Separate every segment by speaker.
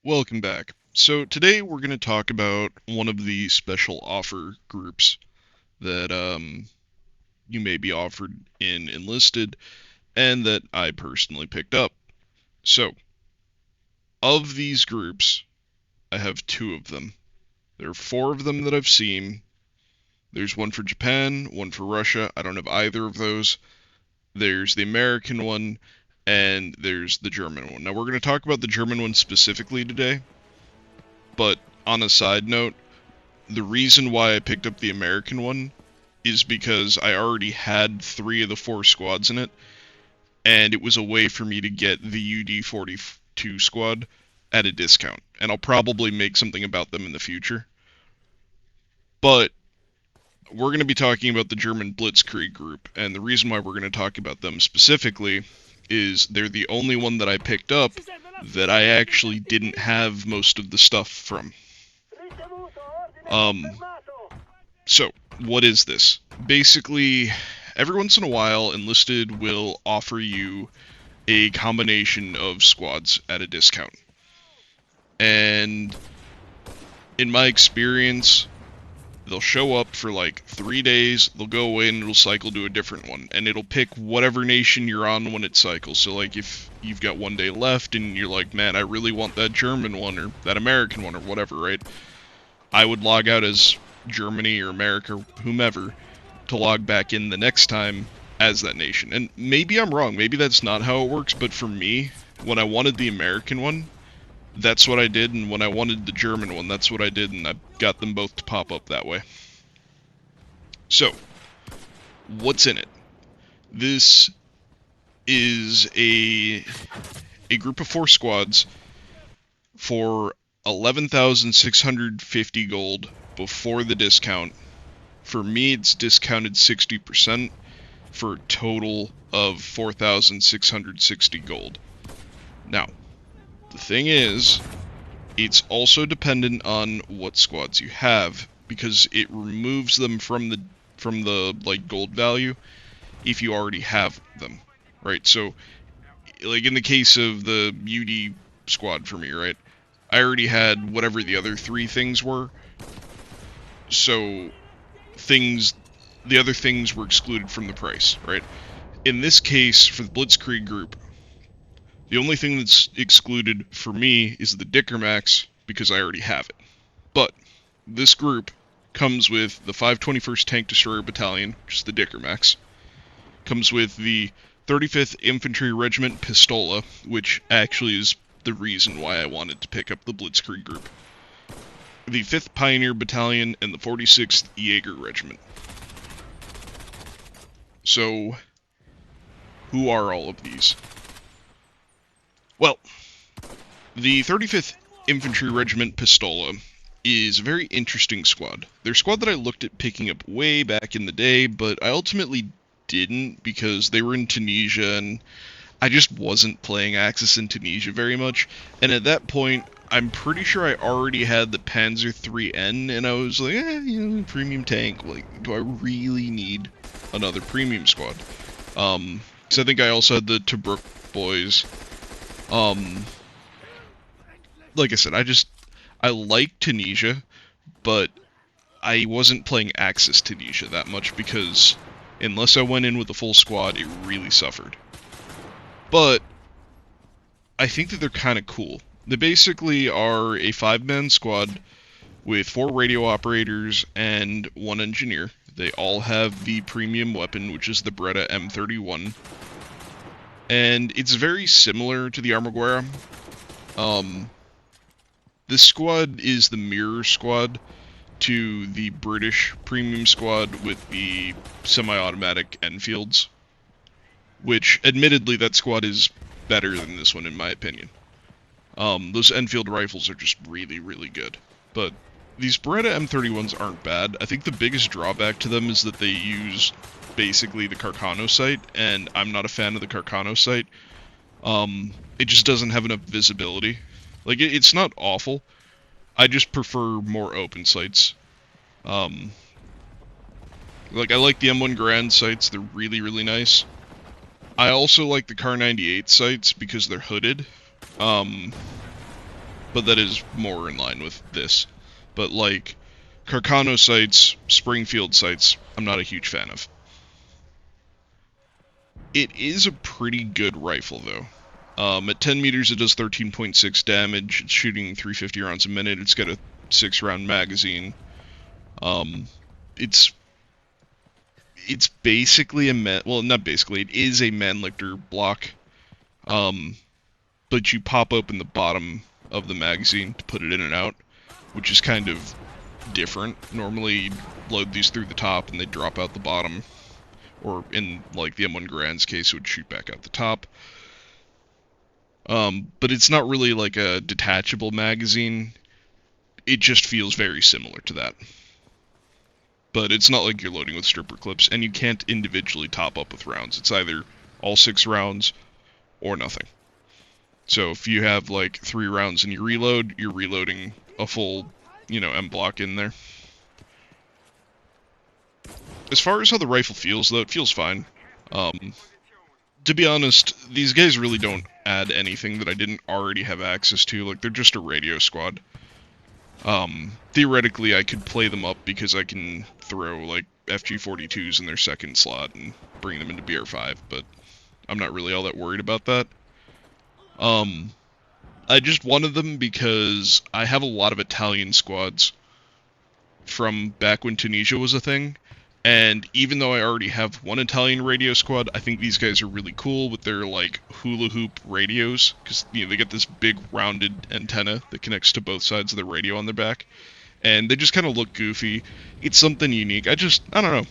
Speaker 1: Welcome back. So today we're going to talk about one of the special offer groups that you may be offered in Enlisted and that I personally picked up. So, of these groups, I have two of them. There are four of them that I've seen. There's one for Japan, one for Russia. I don't have either of those. There's the American one, and there's the German one. Now we're going to talk about the German one specifically today, but on a side note, the reason why I picked up the American one is because I already had three of the four squads in it, and it was a way for me to get the UD-42 squad at a discount. And I'll probably make something about them in the future. But we're going to be talking about the German Blitzkrieg group, and the reason why we're going to talk about them specifically is they're the only one that I picked up that I actually didn't have most of the stuff from. Um, So, what is this? Basically, every once in a while, Enlisted will offer you a combination of squads at a discount. And in my experience, they'll show up for like 3 days, they'll go away and it'll cycle to a different one. And it'll pick whatever nation you're on when it cycles. So, like, if you've got 1 day left and you're like, man, I really want that German one or that American one or whatever, right? I would log out as Germany or America, whomever, to log back in the next time as that nation. And maybe I'm wrong, maybe that's not how it works, but for me, when I wanted the American one, that's what I did, and when I wanted the German one, that's what I did, and I got them both to pop up that way. So, what's in it? This is a group of 4 squads for 11,650 gold before the discount. For me, it's discounted 60%. For a total of 4,660 gold. Now, the thing is, it's also dependent on what squads you have, because it removes them from the like gold value if you already have them, right? So, like in the case of the UD squad for me, right? I already had whatever the other 3 things were, so the other things were excluded from the price, right? In this case, for the Blitzkrieg group, the only thing that's excluded for me is the Dickermax, because I already have it. But this group comes with the 521st Tank Destroyer Battalion, which is the Dickermax. Comes with the 35th Infantry Regiment Pistola, which actually is the reason why I wanted to pick up the Blitzkrieg group. The 5th Pioneer Battalion and the 46th Jager Regiment. So, who are all of these? Well, the 35th Infantry Regiment Pistola is a very interesting squad. They're a squad that I looked at picking up way back in the day, but I ultimately didn't because they were in Tunisia and I just wasn't playing Axis in Tunisia very much. And at that point, I'm pretty sure I already had the Panzer IIIN, and I was like, premium tank. Like, do I really need another premium squad? Because I think I also had the Tobruk boys. Like I said, I like Tunisia, but I wasn't playing Axis Tunisia that much because unless I went in with a full squad, it really suffered. But I think that they're kind of cool. They basically are a 5-man squad with 4 radio operators and 1 engineer. They all have the premium weapon, which is the Beretta M31. And it's very similar to the Armaguerra. This squad is the mirror squad to the British premium squad with the semi-automatic Enfields, which admittedly that squad is better than this one in my opinion. Those Enfield rifles are just really, really good. But these Beretta M31s aren't bad. I think the biggest drawback to them is that they use basically the Carcano sight, and I'm not a fan of the Carcano sight. It just doesn't have enough visibility. Like, it's not awful. I just prefer more open sights. Like, I like the M1 Grand sights. They're really, really nice. I also like the Kar 98 sights because they're hooded. but that is more in line with this. But like Carcano sights, Springfield sights, I'm not a huge fan of. It is a pretty good rifle though. At 10 meters, it does 13.6 damage. It's shooting 350 rounds a minute. It's got a 6-round magazine. It's basically well, not basically. It is a Mannlicher block. But you pop open the bottom of the magazine to put it in and out, which is kind of different. Normally, you load these through the top and they drop out the bottom, or in like the M1 Garand's case, it would shoot back out the top. But it's not really like a detachable magazine. It just feels very similar to that. But it's not like you're loading with stripper clips, and you can't individually top up with rounds. It's either all 6 rounds or nothing. So if you have like 3 rounds and you reload, you're reloading a full, M block in there. As far as how the rifle feels, though, it feels fine. To be honest, these guys really don't add anything that I didn't already have access to. Like, they're just a radio squad. Theoretically, I could play them up because I can throw, like, FG-42s in their second slot and bring them into BR5, but I'm not really all that worried about that. I just wanted them because I have a lot of Italian squads from back when Tunisia was a thing, and even though I already have one Italian radio squad, I think these guys are really cool with their, like, hula hoop radios, because, they get this big rounded antenna that connects to both sides of the radio on their back, and they just kind of look goofy. It's something unique. I don't know.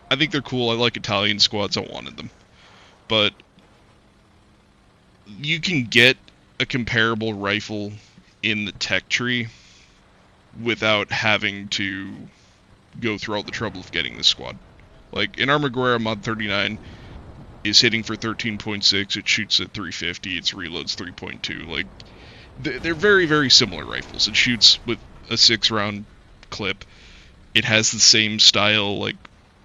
Speaker 1: I think they're cool. I like Italian squads. I wanted them. But you can get a comparable rifle in the tech tree without having to go through all the trouble of getting this squad. Like, an Armaguerra Mod 39 is hitting for 13.6, it shoots at 350, its reloads 3.2. Like, they're very, very similar rifles. It shoots with a 6-round clip. It has the same style, like,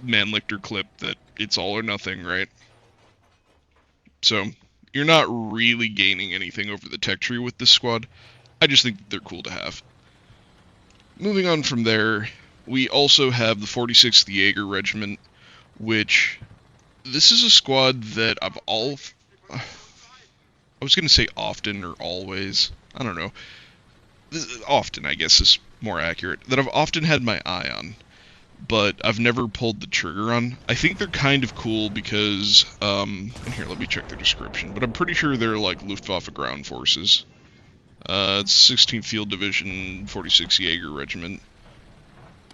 Speaker 1: Mannlicher clip that it's all or nothing, right? So, you're not really gaining anything over the tech tree with this squad. I just think they're cool to have. Moving on from there, we also have the 46th Jager Regiment, which, this is a squad that I was going to say often or always, I don't know. Often, I guess, is more accurate. That I've often had my eye on, but I've never pulled the trigger on. I think they're kind of cool because, and here, let me check their description, but I'm pretty sure they're like Luftwaffe ground forces. It's 16th Field Division, 46th Jager Regiment.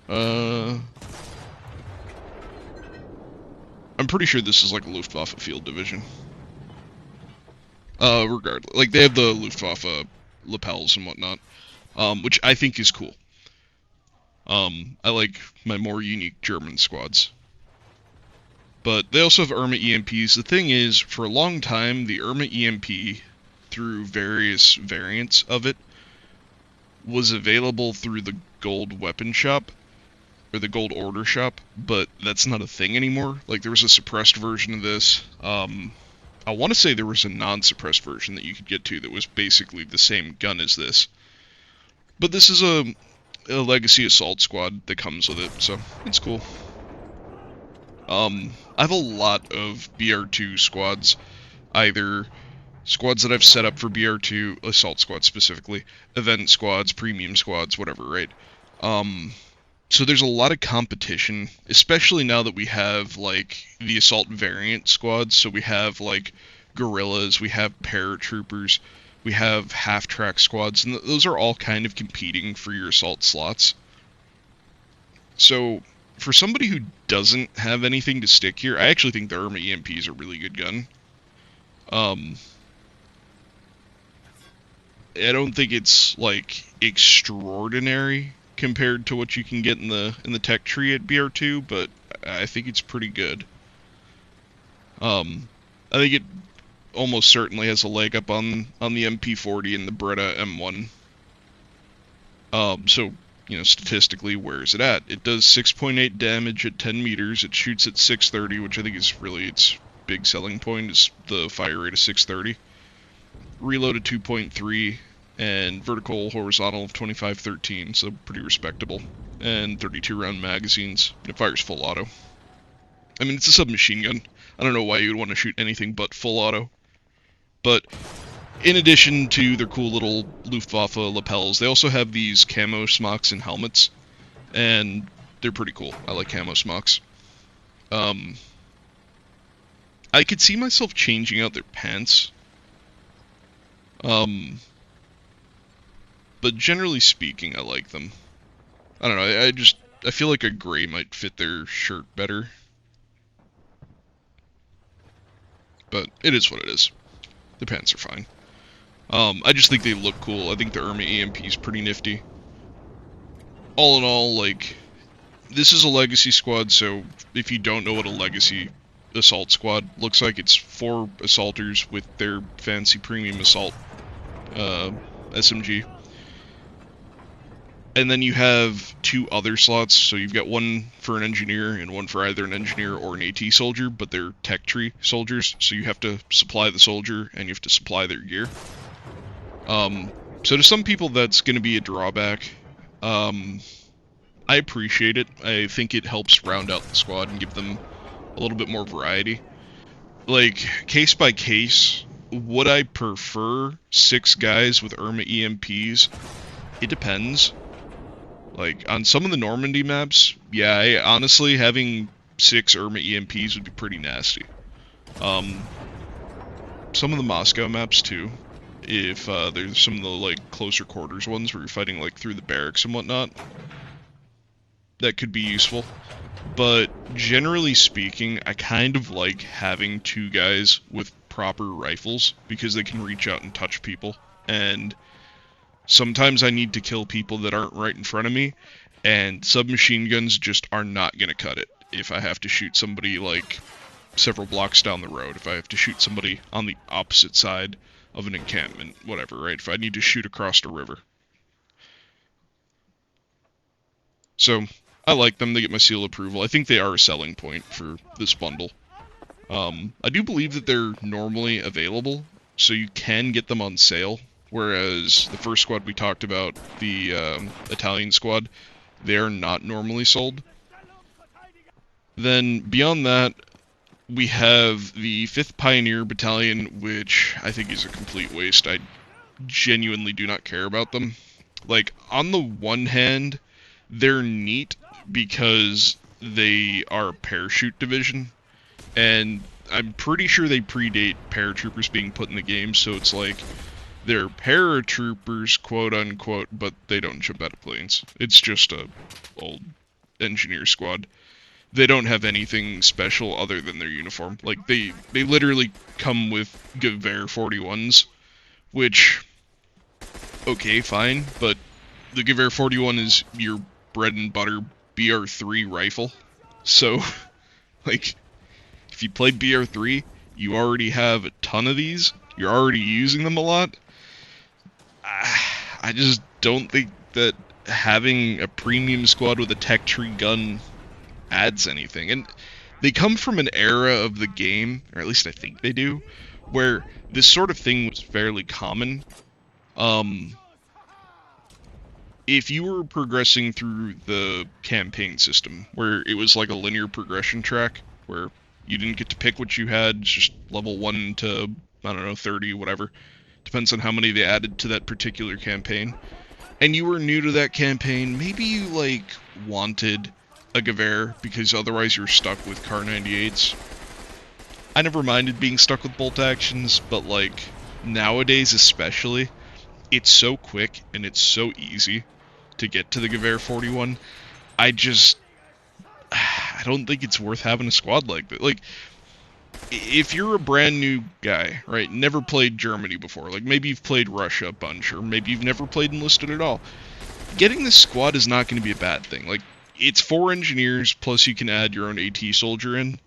Speaker 1: I'm pretty sure this is like a Luftwaffe field division. Regardless, like, they have the Luftwaffe lapels and whatnot, which I think is cool. I like my more unique German squads. But they also have Irma EMPs. The thing is, for a long time, the Irma EMP, through various variants of it, was available through the Gold Weapon Shop, or the Gold Order Shop, but that's not a thing anymore. Like, there was a suppressed version of this. I want to say there was a non-suppressed version that you could get to that was basically the same gun as this. But this is a Legacy Assault Squad that comes with it, so it's cool. I have a lot of BR2 squads, either squads that I've set up for BR2, Assault Squad specifically, event squads, premium squads, whatever, right? So there's a lot of competition, especially now that we have, like, the assault variant squads. So we have, like, guerrillas, we have paratroopers, we have half-track squads, and those are all kind of competing for your assault slots. So for somebody who doesn't have anything to stick here, I actually think the Irma EMP is a really good gun. I don't think it's, like, extraordinary compared to what you can get in the tech tree at BR2, but I think it's pretty good. I think it almost certainly has a leg up on the MP40 and the Beretta M1. So, statistically, where is it at? It does 6.8 damage at 10 meters. It shoots at 630, which I think is really its big selling point, is the fire rate of 630. Reload at 2.3. and vertical horizontal of 25-13, so pretty respectable. And 32 round magazines. It fires full auto. I mean, it's a submachine gun. I don't know why you would want to shoot anything but full auto. But in addition to their cool little Luftwaffe lapels, they also have these camo smocks and helmets, and they're pretty cool. I like camo smocks. I could see myself changing out their pants. But generally speaking, I like them. I don't know, I feel like a gray might fit their shirt better. But it is what it is. The pants are fine. I just think they look cool. I think the Irma EMP is pretty nifty. All in all, like, this is a legacy squad, so if you don't know what a legacy assault squad looks like, it's 4 assaulters with their fancy premium assault SMG. And then you have 2 other slots, so you've got one for an engineer and one for either an engineer or an AT soldier, but they're tech tree soldiers, so you have to supply the soldier and you have to supply their gear. So to some people that's going to be a drawback. I appreciate it. I think it helps round out the squad and give them a little bit more variety. Like, case by case, would I prefer 6 guys with Irma EMPs? It depends. Like, on some of the Normandy maps, yeah, honestly, having 6 Irma EMPs would be pretty nasty. Some of the Moscow maps, too. If there's some of the, like, closer quarters ones where you're fighting, like, through the barracks and whatnot, that could be useful. But generally speaking, I kind of like having 2 guys with proper rifles because they can reach out and touch people. And sometimes I need to kill people that aren't right in front of me, and submachine guns just are not going to cut it. If I have to shoot somebody like several blocks down the road, if I have to shoot somebody on the opposite side of an encampment, whatever, right? If I need to shoot across a river. So, I like them. They get my seal of approval. I think they are a selling point for this bundle. I do believe that they're normally available, so you can get them on sale. Whereas the first squad we talked about, the Italian squad, they're not normally sold. Then beyond that, we have the 5th Pioneer Battalion, which I think is a complete waste. I genuinely do not care about them. Like, on the one hand, they're neat because they are a parachute division, and I'm pretty sure they predate paratroopers being put in the game, so it's like they're paratroopers, quote unquote, but they don't jump out of planes. It's just a old engineer squad. They don't have anything special other than their uniform. Like, they literally come with Gewehr 41s, which, okay, fine, but the Gewehr 41 is your bread and butter BR3 rifle. So, like, if you play BR3, you already have a ton of these. You're already using them a lot. I just don't think that having a premium squad with a tech tree gun adds anything. And they come from an era of the game, or at least I think they do, where this sort of thing was fairly common. If you were progressing through the campaign system, where it was like a linear progression track, where you didn't get to pick what you had, it's just level 1 to, I don't know, 30, whatever. Depends on how many they added to that particular campaign. And you were new to that campaign, maybe you, like, wanted a Gewehr, because otherwise you're stuck with Kar 98s. I never minded being stuck with bolt actions, but, like, nowadays especially, it's so quick and it's so easy to get to the Gewehr 41. I don't think it's worth having a squad like that. Like, if you're a brand new guy, right, never played Germany before, like maybe you've played Russia a bunch, or maybe you've never played Enlisted at all, getting this squad is not going to be a bad thing. Like, it's 4 engineers, plus you can add your own AT soldier in.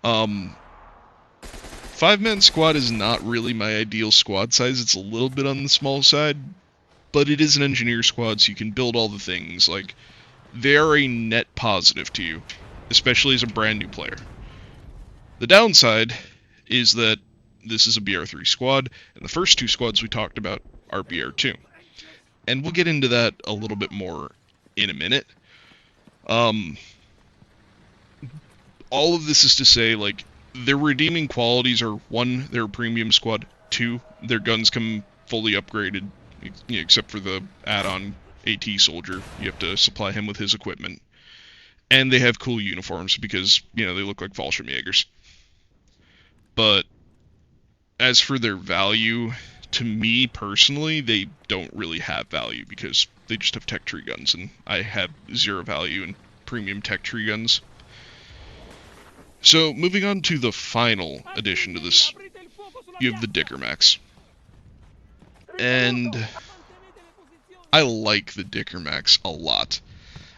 Speaker 1: 5-man squad is not really my ideal squad size. It's a little bit on the small side, but it is an engineer squad, so you can build all the things. Like, they're a net positive to you, especially as a brand new player. The downside is that this is a BR3 squad, and the first 2 squads we talked about, are BR2. And we'll get into that a little bit more in a minute. All of this is to say, like, their redeeming qualities are, 1, they're a premium squad, 2, their guns come fully upgraded, except for the add-on AT soldier. You have to supply him with his equipment. And they have cool uniforms because, they look like Fallschirmjägers. But as for their value, to me personally, they don't really have value because they just have tech tree guns, and I have 0 value in premium tech tree guns. So, moving on to the final addition to this, you have the Dickermax. And I like the Dickermax a lot.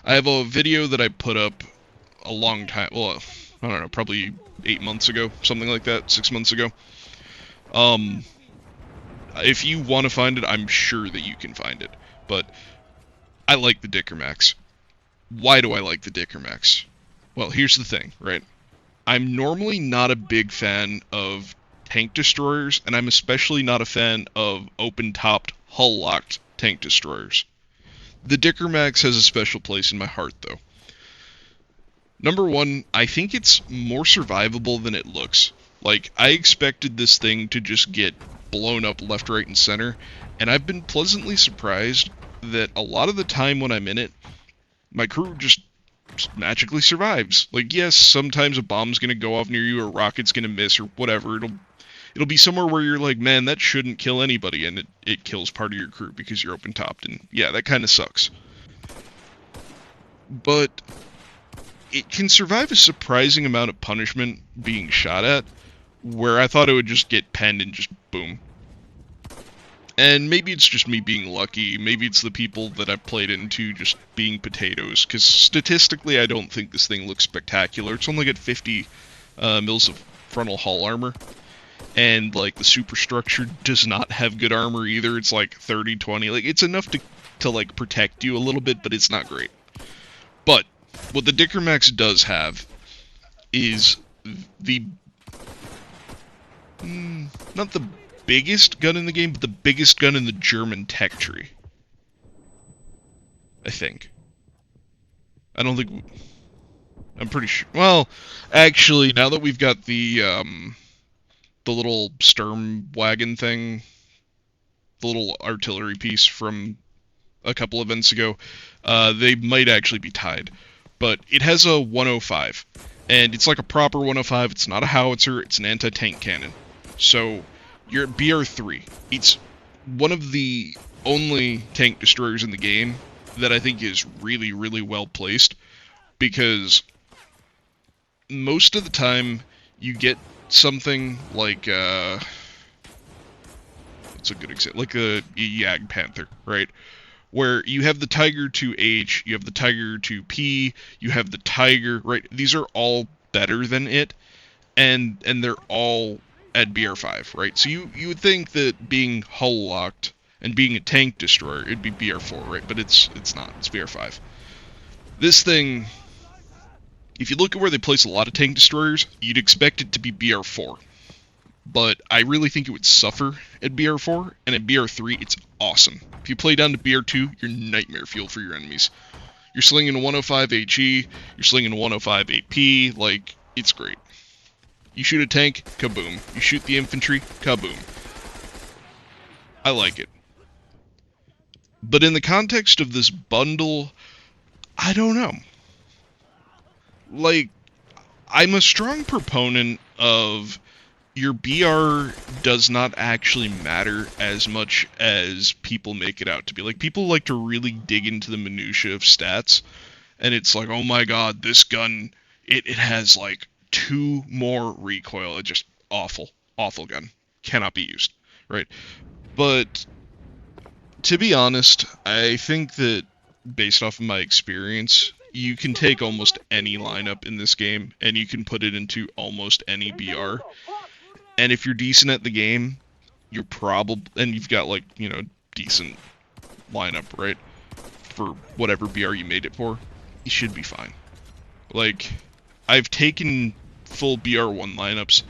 Speaker 1: I have a video that I put up a long time, well, I don't know, probably 8 months ago, something like that, 6 months ago. If you want to find it, I'm sure that you can find it. But I like the Dickermax. Why do I like the Dickermax? Well, here's the thing, right? I'm normally not a big fan of tank destroyers, and I'm especially not a fan of open-topped, hull-locked tank destroyers. The Dickermax has a special place in my heart, though. Number 1, I think it's more survivable than it looks. Like, I expected this thing to just get blown up left, right, and center, and I've been pleasantly surprised that a lot of the time when I'm in it, my crew just magically survives. Like, yes, sometimes a bomb's gonna go off near you, or a rocket's gonna miss, or whatever. It'll be somewhere where you're like, man, that shouldn't kill anybody, and it kills part of your crew because you're open-topped, and yeah, that kind of sucks. But it can survive a surprising amount of punishment being shot at, where I thought it would just get penned and just boom. And maybe it's just me being lucky, maybe it's the people that I've played into just being potatoes, because statistically I don't think this thing looks spectacular. It's only got 50 mils of frontal hull armor, and like the superstructure does not have good armor either. It's like 30, 20, like it's enough to like protect you a little bit, but it's not great. But what the Dickermax does have is the not the biggest gun in the game, but the biggest gun in the German tech tree. I think. I don't think... I'm pretty sure... Well, actually, now that we've got the little Sturmwagen thing, the little artillery piece from a couple events ago, they might actually be tied. But it has a 105, and it's like a proper 105. It's not a howitzer, it's an anti-tank cannon. So, you're at BR3. It's one of the only tank destroyers in the game that I think is really, really well placed, because most of the time you get something like, what's a good example? Like a Jag Panther, right? Where you have the Tiger 2H, you have the Tiger 2P, you have the Tiger, right? These are all better than it, and they're all at BR5, right? So you would think that being hull locked and being a tank destroyer, it'd be BR4, right? But it's not. It's BR5. This thing, if you look at where they place a lot of tank destroyers, you'd expect it to be BR4. But I really think it would suffer at BR4, and at BR3, it's awesome. If you play down to BR2, you're nightmare fuel for your enemies. You're slinging a 105 HE, you're slinging a 105 AP, like, it's great. You shoot a tank, kaboom. You shoot the infantry, kaboom. I like it. But in the context of this bundle, I don't know. Like, I'm a strong proponent of your BR does not actually matter as much as people make it out to be. Like, people like to really dig into the minutia of stats, and it's like, oh my god, this gun, it has like 2 more recoil. It's just awful gun. Cannot be used, right? But to be honest, I think that based off of my experience, you can take almost any lineup in this game and you can put it into almost any BR. And if you're decent at the game, you're probably, and you've got like, decent lineup, right? For whatever BR you made it for, you should be fine. Like, I've taken full BR1 lineups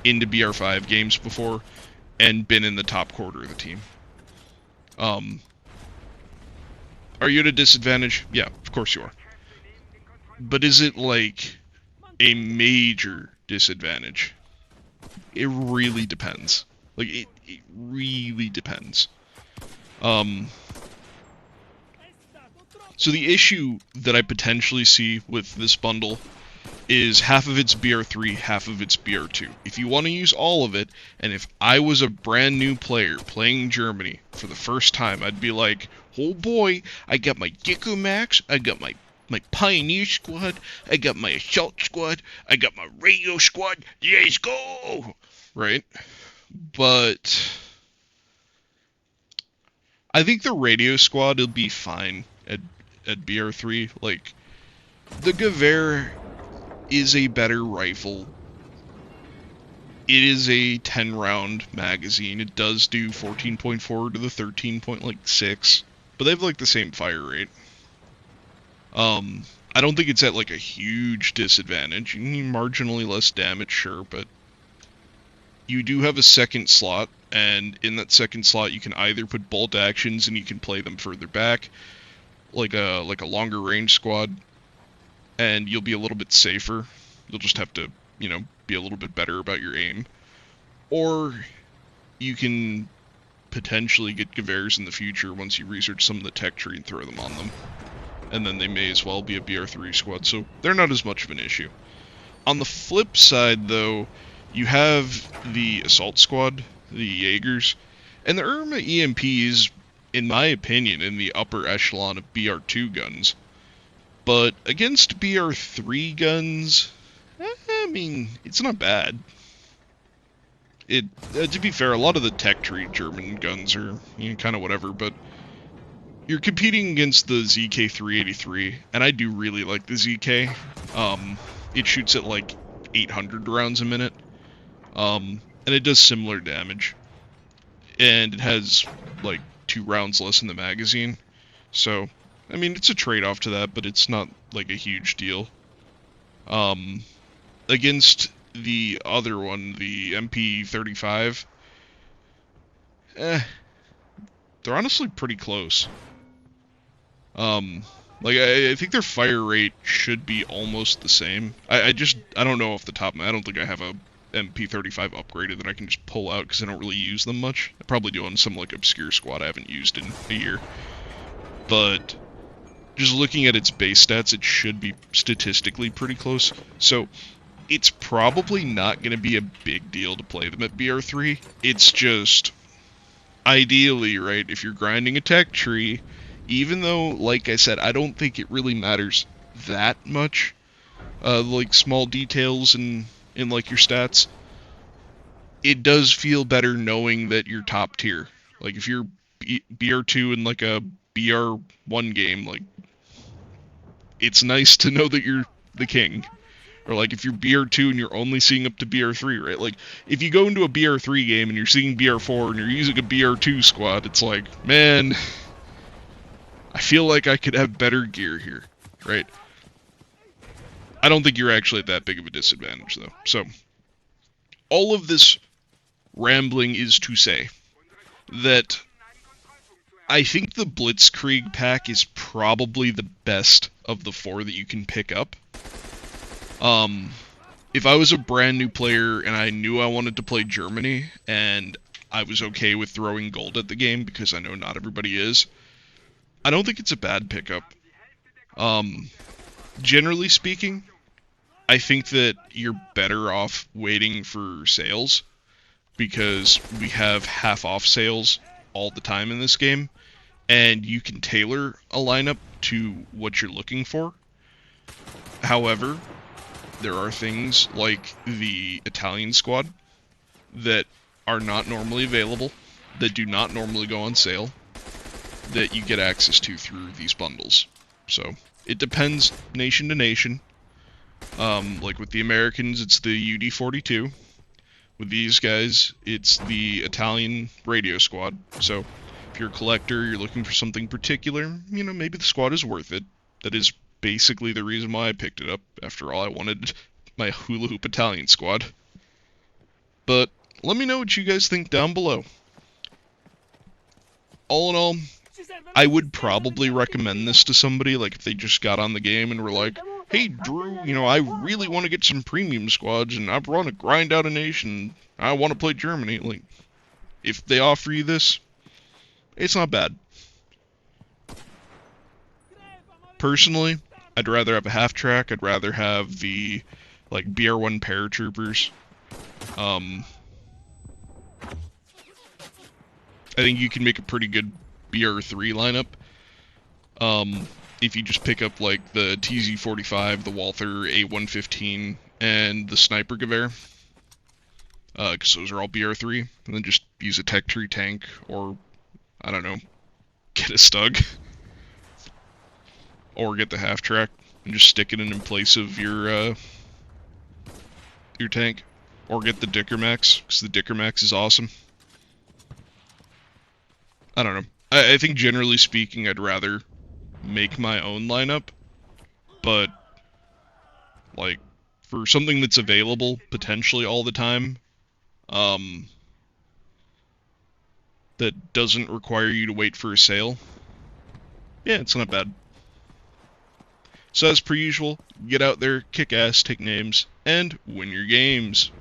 Speaker 1: into BR5 games before and been in the top quarter of the team. Are you at a disadvantage? Yeah, of course you are. But is it like a major disadvantage? It really depends. Like, it really depends. So the issue that I potentially see with this bundle is half of it's BR3, half of it's BR2. If you want to use all of it, and if I was a brand new player playing Germany for the first time, I'd be like, oh boy, I got my Dickermax, I got my Pioneer squad, I got my Assault squad, I got my Radio squad, let's go! Right? But I think the Radio squad will be fine at BR3. Like, the Gewehr is a better rifle. It is a 10-round magazine. It does do 14.4 to the 13.6, but they have like the same fire rate. I don't think it's at like a huge disadvantage. You need marginally less damage, sure, but you do have a second slot, and in that second slot you can either put bolt actions and you can play them further back, like a longer range squad, and you'll be a little bit safer. You'll just have to, you know, be a little bit better about your aim. Or you can potentially get Gewehrs in the future once you research some of the tech tree and throw them on them. And then they may as well be a BR3 squad, so they're not as much of an issue. On the flip side, though, you have the Assault Squad, the Jagers, and the Irma EMP is, in my opinion, in the upper echelon of BR2 guns. But against BR3 guns, I mean, it's not bad. To be fair, a lot of the tech tree German guns are, you know, kind of whatever, but you're competing against the ZK-383, and I do really like the ZK. It shoots at like 800 rounds a minute, and it does similar damage, and it has like 2 rounds less in the magazine, so, I mean, it's a trade-off to that, but it's not like a huge deal. Against the other one, the MP35, they're honestly pretty close. Like, I think their fire rate should be almost the same. I don't know off the top of my, I don't think I have a MP35 upgraded that I can just pull out because I don't really use them much. I probably do on some, like, obscure squad I haven't used in a year. But just looking at its base stats, it should be statistically pretty close. So, it's probably not going to be a big deal to play them at BR3. It's just, ideally, right, if you're grinding a tech tree, even though, like I said, I don't think it really matters that much, like small details in like your stats, it does feel better knowing that you're top tier. Like if you're BR2 in like a BR1 game, like, it's nice to know that you're the king. Or like if you're BR2 and you're only seeing up to BR3, right? Like if you go into a BR3 game and you're seeing BR4 and you're using a BR2 squad, it's like, man, I feel like I could have better gear here, right? I don't think you're actually at that big of a disadvantage, though. So, all of this rambling is to say that I think the Blitzkrieg pack is probably the best of the 4 that you can pick up. If I was a brand new player and I knew I wanted to play Germany, and I was okay with throwing gold at the game, because I know not everybody is, I don't think it's a bad pickup. Generally speaking, I think that you're better off waiting for sales, because we have half-off sales all the time in this game, and you can tailor a lineup to what you're looking for. However, there are things like the Italian squad that are not normally available, that do not normally go on sale, that you get access to through these bundles. So, it depends nation to nation. Like with the Americans, it's the UD-42. With these guys, it's the Italian radio squad. So, if you're a collector, you're looking for something particular, you know, maybe the squad is worth it. That is basically the reason why I picked it up. After all, I wanted my hula hoop Italian squad. But let me know what you guys think down below. all in all, I would probably recommend this to somebody, like, if they just got on the game and were like, hey, Drew, you know, I really want to get some premium squads, and I want to grind out a nation, I want to play Germany. Like, if they offer you this, it's not bad. Personally, I'd rather have a half-track, I'd rather have the, like, BR1 paratroopers. I think you can make a pretty good BR3 lineup. If you just pick up, like, the TZ-45, the Walther A-115, and the Sniper Gewehr. Because those are all BR3. And then just use a Tech Tree tank, or, I don't know, get a Stug. Or get the half-track, and just stick it in place of your tank. Or get the Dickermax, because the Dickermax is awesome. I don't know. I think generally speaking, I'd rather make my own lineup, but, like, for something that's available potentially all the time, that doesn't require you to wait for a sale, yeah, it's not bad. So as per usual, get out there, kick ass, take names, and win your games.